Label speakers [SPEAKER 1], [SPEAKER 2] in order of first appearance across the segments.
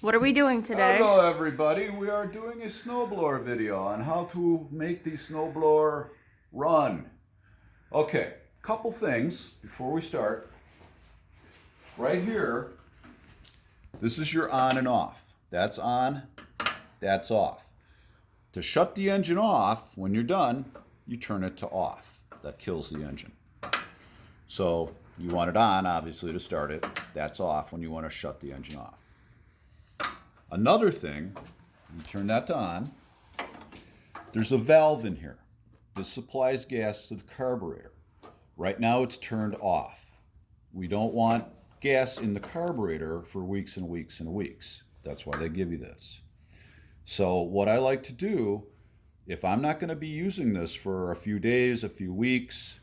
[SPEAKER 1] What are we doing today?
[SPEAKER 2] Hello everybody, we are doing a snowblower video on how to make the snowblower run. Okay, couple things before we start. Right here, this is your on and off. That's on, that's off. To shut the engine off, when you're done, you turn it to off. That kills the engine. So you want it on, obviously, to start it. That's off when you want to shut the engine off. Another thing, you turn that to on, there's a valve in here. This supplies gas to the carburetor. Right now it's turned off. We don't want gas in the carburetor for weeks and weeks and weeks. That's why they give you this. So what I like to do, if I'm not going to be using this for a few days, a few weeks,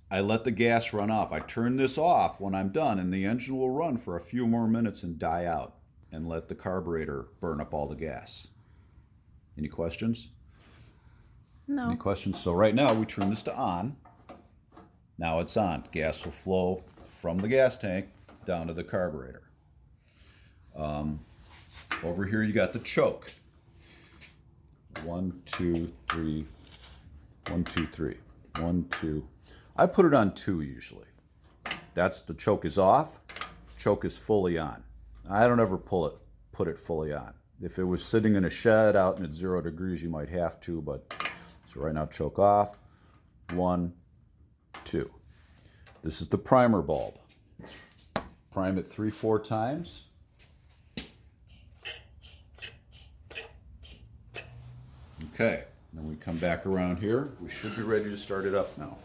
[SPEAKER 2] I let the gas run off. I turn this off when I'm done, and the engine will run for a few more minutes and die out, and let the carburetor burn up all the gas. Any questions?
[SPEAKER 1] No.
[SPEAKER 2] Any questions? So right now we turn this to on. Now it's on. Gas will flow from the gas tank down to the carburetor. Over here you got the choke. 1, 2, 3. 1, 2, 3. 1, 2. I put it on 2 usually. That's the choke is off. Choke is fully on. I don't ever put it fully on. If it was sitting in a shed out and it's 0 degrees, you might have to, but so right now, choke off. 1, 2. This is the primer bulb. Prime it 3-4 times. Okay, then we come back around here. We should be ready to start it up now.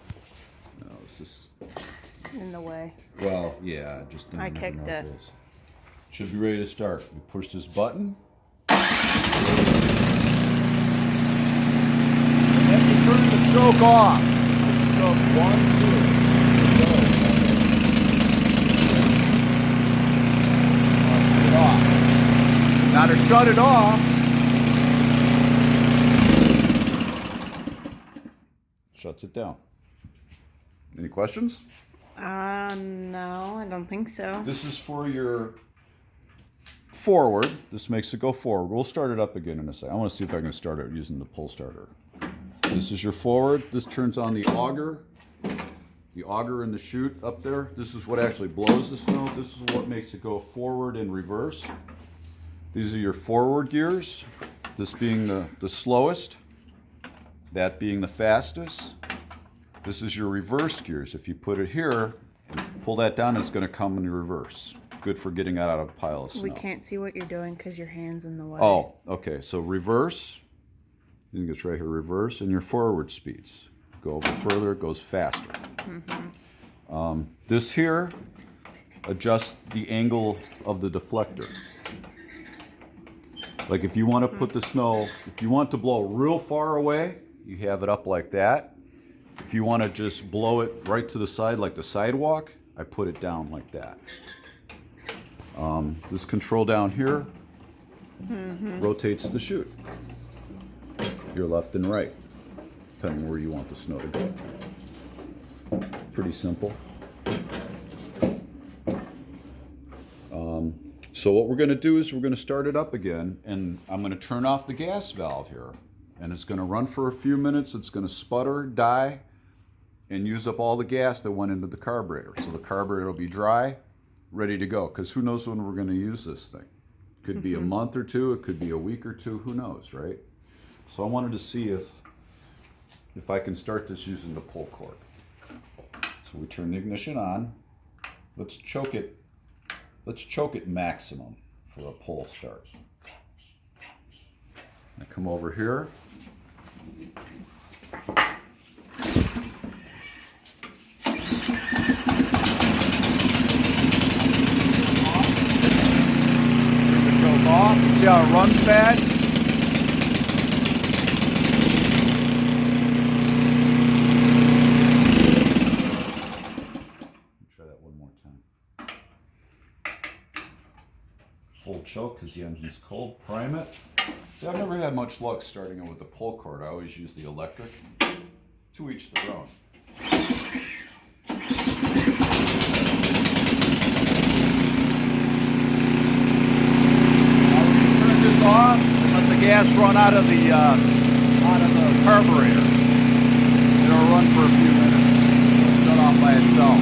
[SPEAKER 2] No, it's just
[SPEAKER 1] In the way.
[SPEAKER 2] well, yeah, just
[SPEAKER 1] I kicked it.
[SPEAKER 2] Should be ready to start. We push this button. And then we turn the choke off. Choke 1, 2. Shut it off. Now to shut it off, shuts it down. Any questions?
[SPEAKER 1] No, I don't think so.
[SPEAKER 2] This is for your forward. This makes it go forward. We'll start it up again in a second. I want to see if I can start it using the pull starter. This is your forward. This turns on the auger and the chute up there. This is what actually blows the snow. This is what makes it go forward and reverse. These are your forward gears. This being the slowest, that being the fastest. This is your reverse gears. If you put it here, pull that down, it's going to come in reverse. Good for getting out of a pile of snow.
[SPEAKER 1] We can't see what you're doing because your hand's in the way.
[SPEAKER 2] Oh, okay. So reverse. You think it's right here, reverse, and your forward speeds. Go over further, it goes faster. Mm-hmm. This here adjusts the angle of the deflector. Like if you want to put the snow, if you want to blow real far away, you have it up like that. If you want to just blow it right to the side like the sidewalk, I put it down like that. This control down here rotates the chute. Your left and right, depending where you want the snow to go. Pretty simple. So what we're going to do is we're going to start it up again, and I'm going to turn off the gas valve here. And it's going to run for a few minutes. It's going to sputter, die, and use up all the gas that went into the carburetor. So the carburetor will be dry, ready to go. Because who knows when we're going to use this thing? Could be a month or two. It could be a week or two. Who knows, right? So I wanted to see if I can start this using the pull cord. So we turn the ignition on. Let's choke it. Let's choke it maximum for a pull start. I come over here. Turn the choke off. See how it runs bad? Try that one more time. Full choke because the engine's cold. Prime it. See, I've never had much luck starting it with the pull cord. I always use the electric. To each their own. gas run out of the carburetor. It'll run for a few minutes. It'll shut off by itself.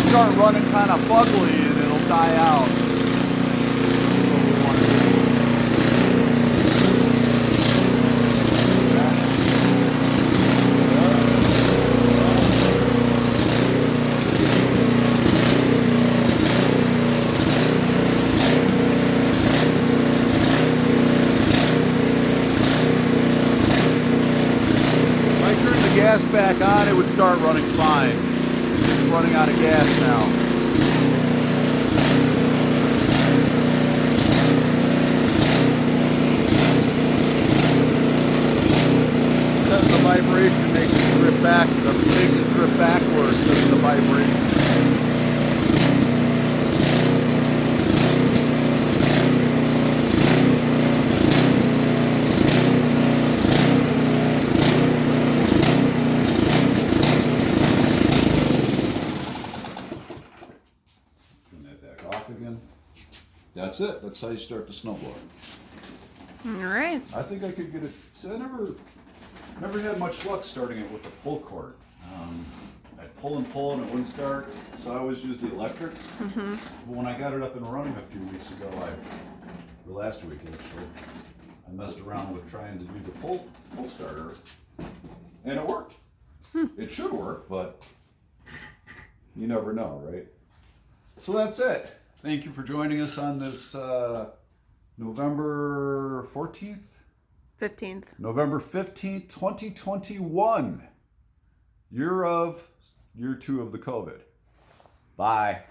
[SPEAKER 2] Start running kind of fugly and it'll die out. That's what we want to If I turn the gas back on, it would start running fine. Running out of gas now. Because the vibration makes it drip back, makes it drip backwards because of the vibration. Again. That's it. That's how you start the snowblower.
[SPEAKER 1] All right.
[SPEAKER 2] I think I could get it. See, I never had much luck starting it with the pull cord. I'd pull and it wouldn't start, so I always used the electric.
[SPEAKER 1] Mm-hmm.
[SPEAKER 2] But when I got it up and running a few weeks ago, or last week actually, I messed around with trying to do the pull starter, and it worked. It should work, but you never know, right? So that's it. Thank you for joining us on this November 14th?
[SPEAKER 1] 15th.
[SPEAKER 2] November 15th, 2021. Year 2 of the COVID. Bye.